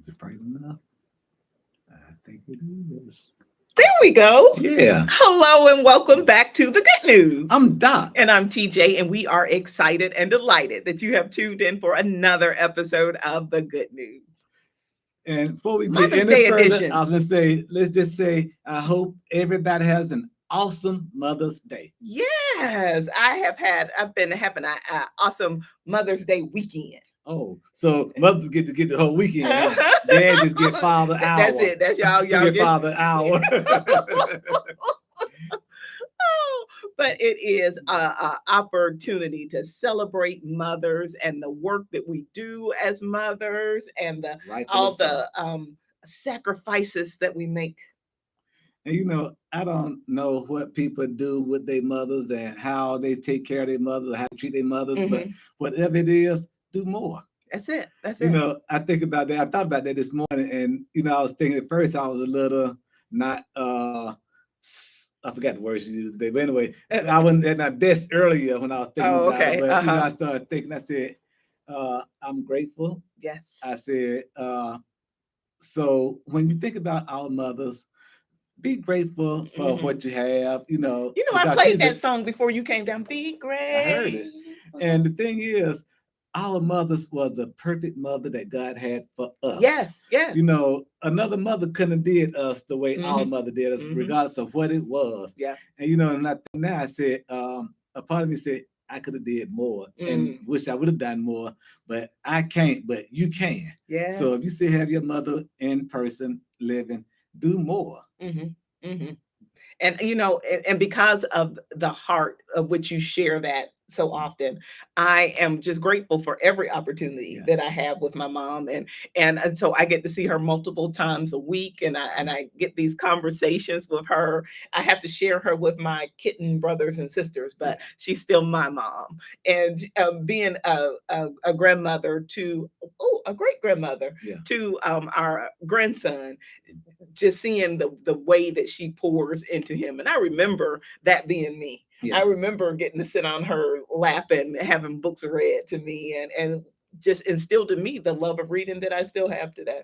Is it bright enough? I think it is. There we go. Yeah. Hello and welcome back to the Good News. I'm Doc. And I'm TJ, and we are excited and delighted that you have tuned in for another episode of the Good News. And before we get Mother's any Day further, edition. I was going to say, let's just say, I hope everybody has an awesome Mother's Day. Yes, I've been having an awesome Mother's Day weekend. Oh, so mothers get to get the whole weekend. Huh? Dad just get Father hour. That's it. That's y'all get Father hour. But it is an opportunity to celebrate mothers and the work that we do as mothers and all the sacrifices that we make. And you know, I don't know what people do with their mothers and how they take care of their mothers, how they treat their mothers, but whatever it is, do more. That's it. You know, I think about that. I thought about that this morning, and you know, I was thinking at first I was a little not I forgot the words you used today, but anyway, I wasn't at my best earlier when I was thinking about it. But you know, I started thinking, I said, I'm grateful. Yes. I said, so when you think about our mothers, be grateful for what you have, you know. I played that song before you came down. Be grateful. I heard it. And the thing is, our mothers was the perfect mother that God had for us. Yes, yes. You know, another mother couldn't have did us the way our mother did us, regardless of what it was. Yeah. And you know, and I think now I said, a part of me said I could have did more and wish I would have done more, but I can't, but you can. Yeah. So if you still have your mother in person living, do more. And you know, and because of the heart of which you share that so often, I am just grateful for every opportunity that I have with my mom, and so I get to see her multiple times a week, and I get these conversations with her. I have to share her with my kitten brothers and sisters, but she's still my mom. And being a grandmother to a great grandmother to our grandson, just seeing the way that she pours into him. And I remember that being me. Yeah. I remember getting to sit on her lap and having books read to me and just instilled in me the love of reading that I still have today.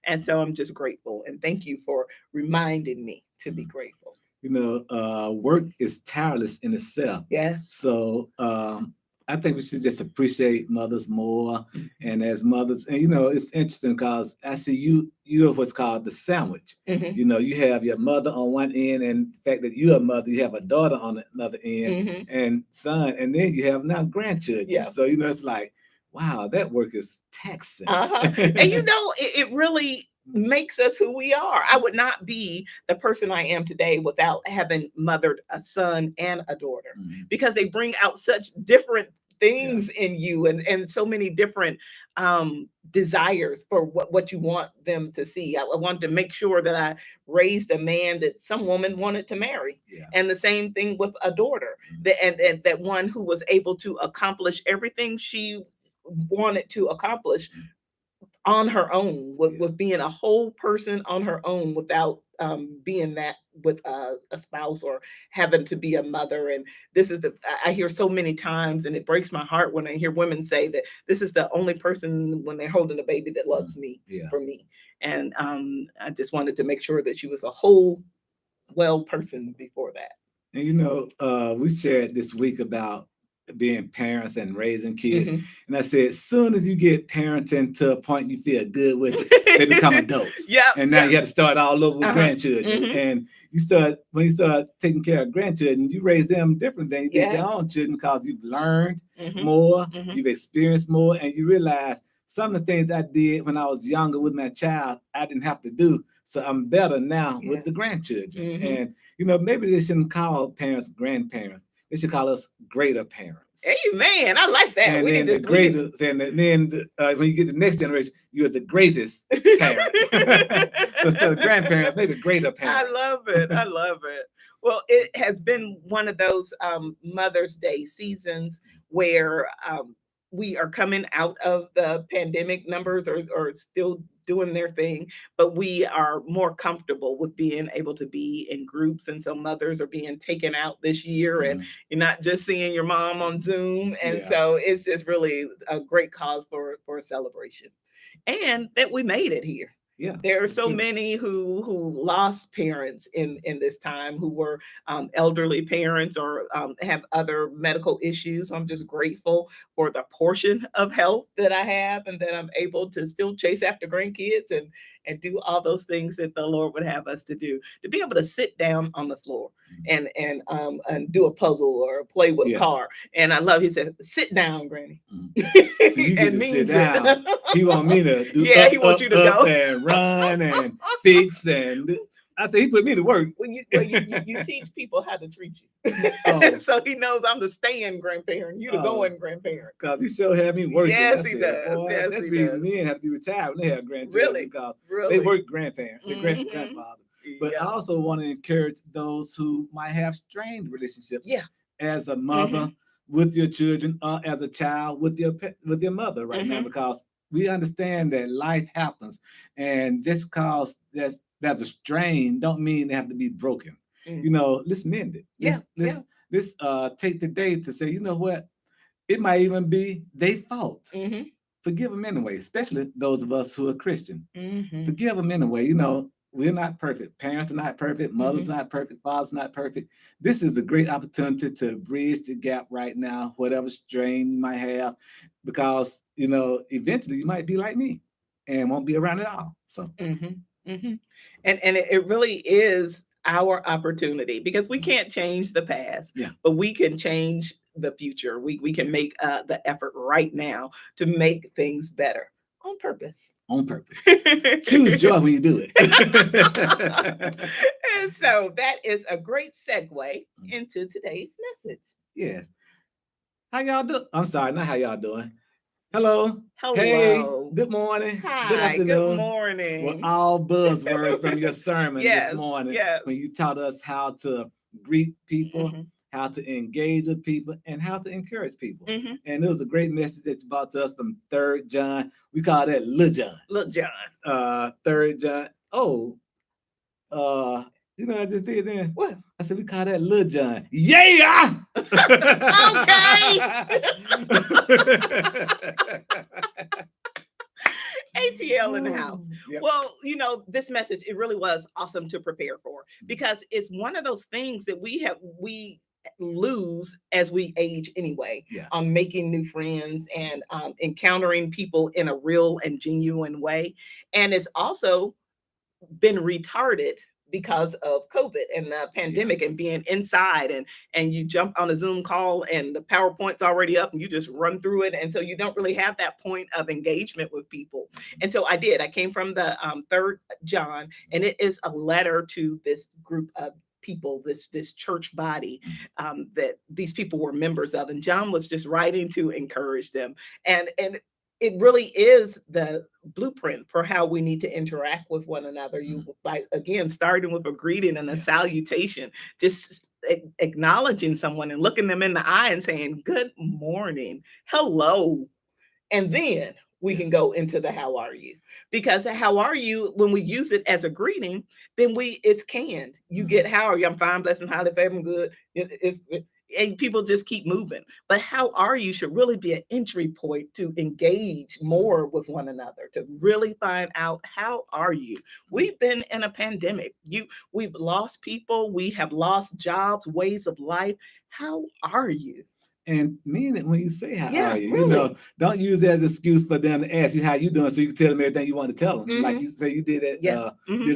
And so I'm just grateful. And thank you for reminding me to be grateful. You know, work is tireless in itself. Yes. So I think we should just appreciate mothers more. And as mothers, and you know, it's interesting because I see you're what's called the sandwich. You know, you have your mother on one end, and the fact that you're a mother, you have a daughter on another end, and son, and then you have now grandchildren. Yeah. So you know, it's like, wow, that work is taxing. And you know, it really makes us who we are. I would not be the person I am today without having mothered a son and a daughter, because they bring out such different things in you and so many different desires for what you want them to see. I wanted to make sure that I raised a man that some woman wanted to marry. Yeah. And the same thing with a daughter, and that one who was able to accomplish everything she wanted to accomplish on her own, with being a whole person on her own without being that with a spouse or having to be a mother. And this is I hear so many times, and it breaks my heart when I hear women say that this is the only person when they're holding a baby that loves me for me. And I just wanted to make sure that she was a whole well person before that. And you know, we shared this week about being parents and raising kids. And I said, as soon as you get parenting to a point you feel good with it, they become adults. And now you have to start all over with grandchildren. And when you start taking care of grandchildren, you raise them different than you did your own children, because you've learned more, you've experienced more, and you realize some of the things I did when I was younger with my child, I didn't have to do. So I'm better now with the grandchildren. And, you know, maybe they shouldn't call parents grandparents. They should call us greater parents. Amen. I like that. And then the greatest, and then when you get the next generation, you're the greatest parent. So instead of grandparents, maybe greater parents. I love it. I love it. Well, it has been one of those Mother's Day seasons where we are coming out of the pandemic. Numbers are still doing their thing, but we are more comfortable with being able to be in groups. And so mothers are being taken out this year, and you're not just seeing your mom on Zoom. And so it's just really a great cause for a celebration. and that we made it here. Yeah, there are so many who lost parents in this time, who were elderly parents or have other medical issues. I'm just grateful for the portion of health that I have, and that I'm able to still chase after grandkids and do all those things that the Lord would have us to do. To be able to sit down on the floor and do a puzzle or play with car. And I love, he said, sit down, Granny. So you get to sit down. He want me to do he wants you to go and run and fix, and I said he put me to work. Well, you teach people how to treat you. So he knows I'm the staying grandparent, you the going grandparent. Because he sure had me working. Yes, he does. Boy, yes, that's the reason men have to be retired when they have grandchildren. Really? Because really? They work grandparents, grandfather. But I also want to encourage those who might have strained relationships. Yeah. As a mother with your children, as a child with your mother right now, because we understand that life happens, and just because there's a strain, don't mean they have to be broken. You know, let's mend it. Let's take the day to say, you know what, it might even be their fault. Forgive them anyway, especially those of us who are Christian. Forgive them anyway. You know, we're not perfect. Parents are not perfect. Mothers are not perfect. Fathers are not perfect. This is a great opportunity to bridge the gap right now, whatever strain you might have, because, you know, eventually you might be like me and won't be around at all. So, and it really is our opportunity, because we can't change the past, but we can change the future. We can make the effort right now to make things better on purpose. On purpose. Choose joy when you do it. And so that is a great segue into today's message. Yes. How y'all doing? I'm sorry, not how y'all doing. Hello. Hey, good morning. Hi, good afternoon. Good morning. Well, all buzzwords from your sermon this morning. Yes. When you taught us how to greet people, how to engage with people, and how to encourage people. And it was a great message that you brought to us from 3 John. We call that Lil John. Lil John. 3 John. Oh, you know what I just did then? What? I said we call that Lil John. Yeah. Okay. ATL in the house. Yep. Well, you know, this message, it really was awesome to prepare for, because it's one of those things that we lose as we age anyway, on making new friends and encountering people in a real and genuine way. And it's also been retarded because of COVID and the pandemic and being inside, and you jump on a Zoom call and the PowerPoint's already up and you just run through it. And so you don't really have that point of engagement with people. And so I came from the 3 John, and it is a letter to this group of people, this church body that these people were members of. And John was just writing to encourage them. And it really is the blueprint for how we need to interact with one another. You, by again, starting with a greeting and a salutation, just acknowledging someone and looking them in the eye and saying, good morning, hello. And then we can go into the how are you, because how are you, when we use it as a greeting, then it's canned. You get, how are you? I'm fine, blessed and highly favored, I'm good. And people just keep moving. But how are you should really be an entry point to engage more with one another, to really find out, how are you? We've been in a pandemic. We've lost people. We have lost jobs, ways of life. How are you? And mean it when you say how are you. Really. You know, don't use it as an excuse for them to ask you how you doing, so you can tell them everything you want to tell them. Like you say, you did it. Did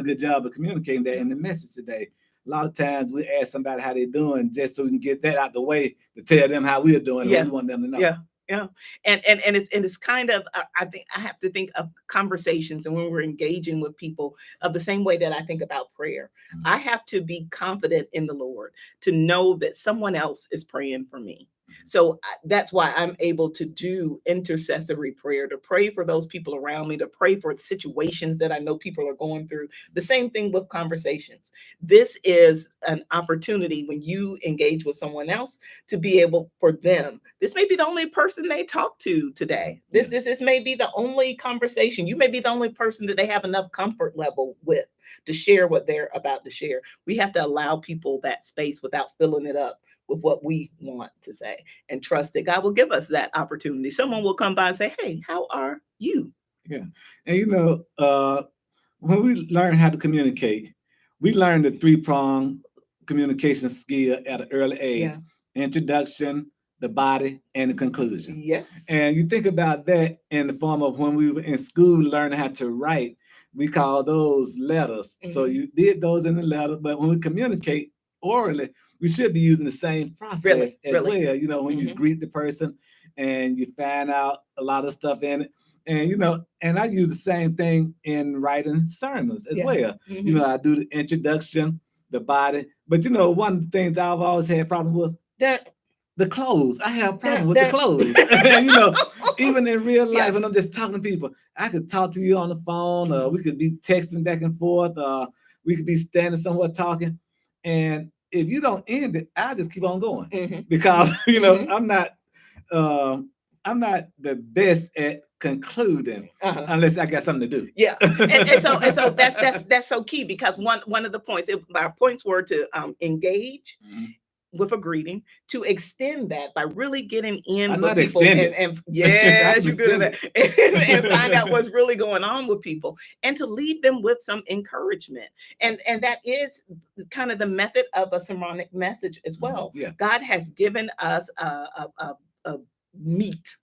a good job of communicating that in the message today. A lot of times we ask somebody how they're doing just so we can get that out the way to tell them how we're doing. What we want them to know. Yeah. And it's kind of, I think I have to think of conversations, and when we're engaging with people, of the same way that I think about prayer. I have to be confident in the Lord to know that someone else is praying for me. So that's why I'm able to do intercessory prayer, to pray for those people around me, to pray for situations that I know people are going through. The same thing with conversations. This is an opportunity when you engage with someone else to be able, for them, this may be the only person they talk to today. This may be the only conversation. You may be the only person that they have enough comfort level with to share what they're about to share. We have to allow people that space without filling it up with what we want to say, and trust that God will give us that opportunity. Someone will come by and say, hey, how are you? Yeah. And when we learn how to communicate, we learn the three-pronged communication skill at an early age. Yeah. Introduction, the body, and the conclusion. Yes. And you think about that in the form of when we were in school learning how to write, we call those letters. So you did those in the letter, but when we communicate orally, we should be using the same process as well. When you greet the person and you find out a lot of stuff in it. And I use the same thing in writing sermons as well. I do the introduction, the body. But one of the things I've always had problem with, the clothes. I have a problem with the clothes. Even in real life, when I'm just talking to people, I could talk to you on the phone, we could be texting back and forth, we could be standing somewhere talking. And if you don't end it, I just keep on going. Because I'm not the best at concluding unless I got something to do. Yeah. And so that's so key, because one of the points, our points were to engage with a greeting, to extend that by really getting in with people and yes, you're good at that, and find out what's really going on with people, and to leave them with some encouragement. And that is kind of the method of a sermonic message as well. Yeah. God has given us a meat,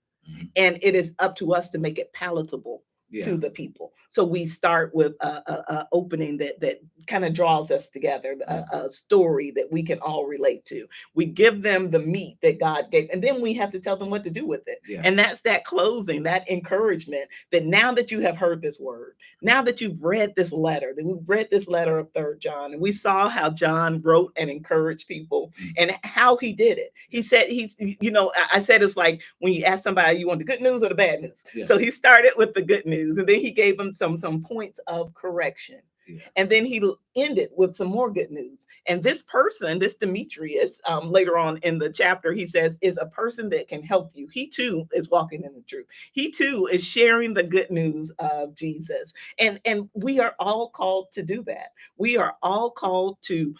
and it is up to us to make it palatable to the people. So we start with a opening that kind of draws us together, a story that we can all relate to. We give them the meat that God gave, and then we have to tell them what to do with it. Yeah. And that's that closing, that encouragement, that now that you have heard this word, now that you've read this letter, that we've read this letter of 3rd John, and we saw how John wrote and encouraged people and how he did it. He said, I said, it's like when you ask somebody, you want the good news or the bad news? Yeah. So he started with the good news, and then he gave them some points of correction. Yeah. And then he ended with some more good news. And this person, this Demetrius, later on in the chapter, he says, is a person that can help you. He too is walking in the truth. He too is sharing the good news of Jesus. And we are all called to do that. We are all called to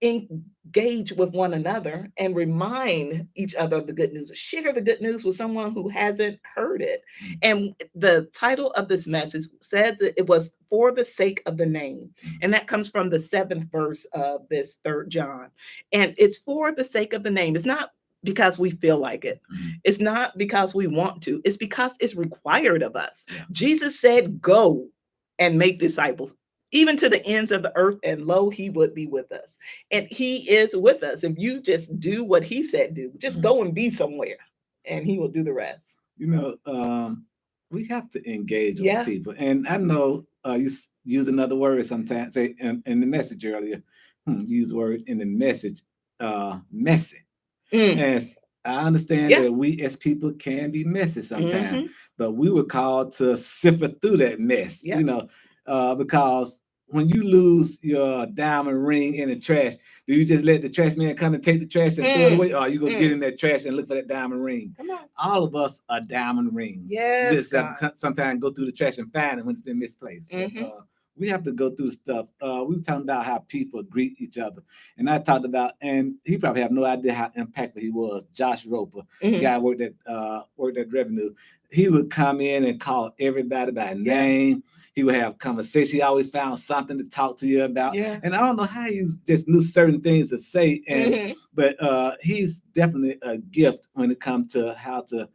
engage with one another and remind each other of the good news. Share the good news with someone who hasn't heard it. And the title of this message said that it was for the sake of the name. And that comes from the 7th verse of this 3rd John. And it's for the sake of the name. It's not because we feel like it. It's not because we want to. It's because it's required of us. Yeah. Jesus said, go and make disciples, even to the ends of the earth, and lo, he would be with us. And he is with us. If you just do what he said do, just go and be somewhere, and he will do the rest. We have to engage with people. And I know you use another word sometimes, say in the message earlier, use the word in the message, messy. And I understand that we as people can be messy sometimes, but we were called to sift through that mess, because when you lose your diamond ring in the trash, do you just let the trash man come and take the trash and throw it away? Or are you going to get in that trash and look for that diamond ring? Come on. All of us are diamond rings. Yes, you just have to sometimes go through the trash and find it when it's been misplaced. But, we have to go through stuff. We were talking about how people greet each other. And I talked about, and he probably have no idea how impactful he was, Josh Roper, the guy worked at Revenue. He would come in and call everybody by name. He would have conversation. He always found something to talk to you about. And I don't know how he just knew certain things to say. And but he's definitely a gift when it comes to how to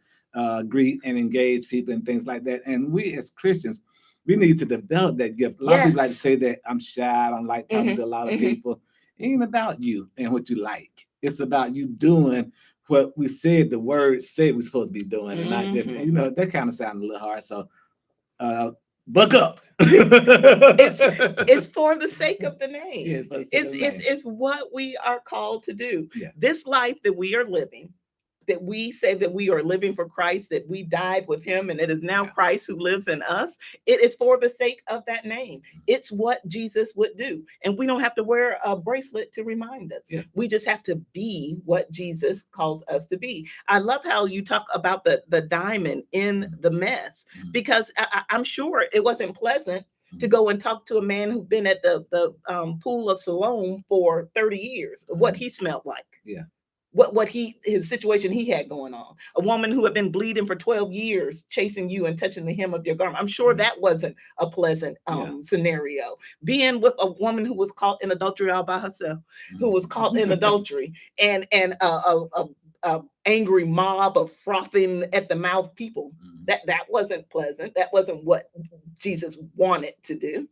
greet and engage people and things like that. And we as Christians, we need to develop that gift. A lot of people like to say that I'm shy, I don't like talking to a lot of people. It ain't about you and what you like. It's about you doing what we said the word said we're supposed to be doing. And not just, that kind of sounds a little hard. So buck up. It's for the sake of the name. Yeah, it's what we are called to do. Yeah. This life that we are living, that we say that we are living for Christ, that we died with him, and it is now Christ who lives in us. It is for the sake of that name. It's what Jesus would do. And we don't have to wear a bracelet to remind us. Yeah. We just have to be what Jesus calls us to be. I love how you talk about the diamond in the mess, because I'm sure it wasn't pleasant to go and talk to a man who'd been at the pool of Siloam for 30 years, what he smelled like. Yeah. his situation he had going on. A woman who had been bleeding for 12 years, chasing you and touching the hem of your garment. I'm sure that wasn't a pleasant scenario. Being with a woman who was caught in adultery all by herself, who was caught in adultery, and a angry mob of frothing at the mouth people. That wasn't pleasant. That wasn't what Jesus wanted to do,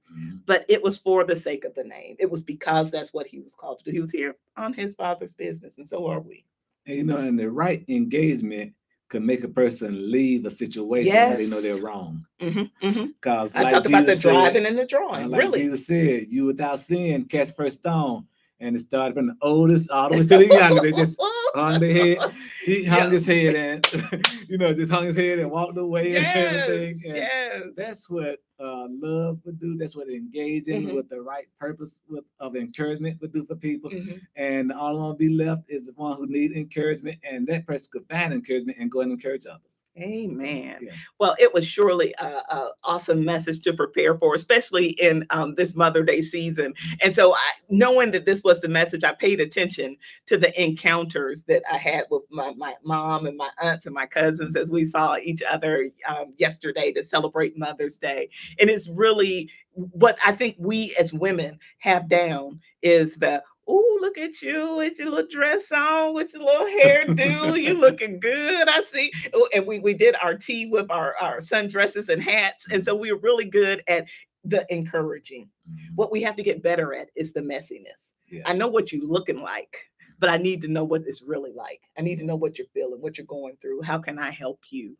but it was for the sake of the name. It was because that's what he was called to do. He was here on his Father's business, and so are we. And and the right engagement can make a person leave a situation where they know they're wrong. Because I talked about the driving and the drawing. Like Jesus said, you without sin cast first stone. And it started from the oldest all the way to the youngest. They just hung their head. He hung his head and just hung his head and walked away and everything. And that's what love would do. That's what engaging with the right purpose of encouragement would do for people. And all one be left is the one who needs encouragement, and that person could find encouragement and go and encourage others. Amen. Well, it was surely a awesome message to prepare for, especially in this Mother's Day season. And so knowing that this was the message, I paid attention to the encounters that I had with my mom and my aunts and my cousins as we saw each other yesterday to celebrate Mother's Day. And it's really what I think we as women have down is the, oh, look at you with your little dress on, with your little hairdo. You looking good, I see. And we did our tea with our sundresses and hats. And so we were really good at the encouraging. What we have to get better at is the messiness. I know what you're looking like, but I need to know what it's really like. I need to know what you're feeling, what you're going through. How can I help you?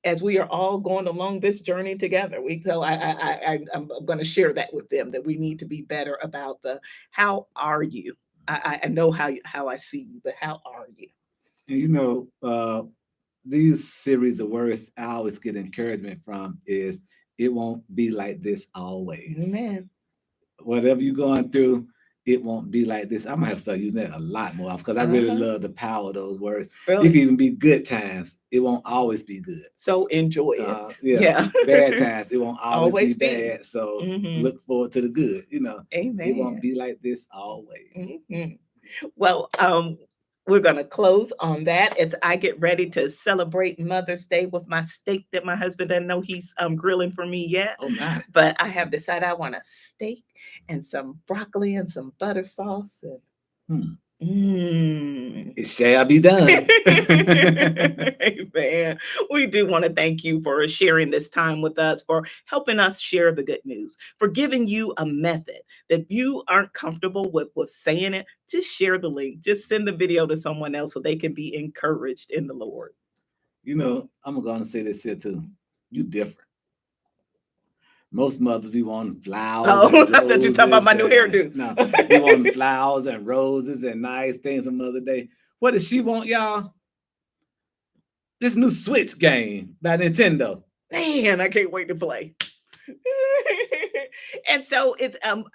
As we are all going along this journey together. I'm going to share that with them, that we need to be better about the, how are you? I know how I see you, but how are you? And these series of words I always get encouragement from is, it won't be like this always. Amen. Whatever you're going through, it won't be like this. I'm gonna have to start using that a lot more because I really love the power of those words. Really? It can even be good times. It won't always be good. So enjoy it. Bad times. It won't always be bad. So look forward to the good. Amen. It won't be like this always. Well, we're going to close on that as I get ready to celebrate Mother's Day with my steak that my husband doesn't know he's grilling for me yet. Oh, my. But I have decided I want a steak and some broccoli and some butter sauce. And it shall be done. Amen. We do want to thank you for sharing this time with us, for helping us share the good news, for giving you a method that if you aren't comfortable with saying it, just share the link. Just send the video to someone else so they can be encouraged in the Lord. I'm going to say this here too. You different. Most mothers be wanting flowers. Oh, I thought you were talking about my new hairdo. No, we want flowers and roses and nice things on Mother's Day. What does she want, y'all? This new Switch game by Nintendo. Man, I can't wait to play. And so it's I'm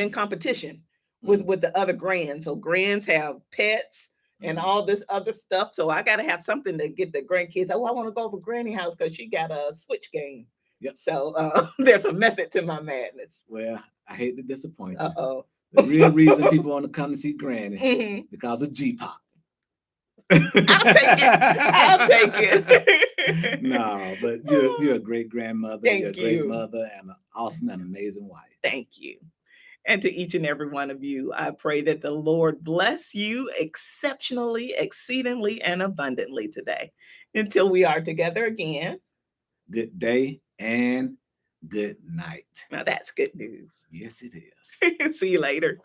in competition with the other grands. So grands have pets and all this other stuff. So I gotta have something to get the grandkids. Oh, I want to go over Granny house because she got a Switch game. Yep. So there's a method to my madness. Well, I hate to disappoint you. Uh-oh. The real reason people want to come to see Granny because of G-pop. I'll take it. No, but you're a great grandmother. You're a great mother and an awesome and amazing wife. Thank you. And to each and every one of you, I pray that the Lord bless you exceptionally, exceedingly, and abundantly today. Until we are together again. Good day and good night. Now that's good news. Yes, it is. See you later.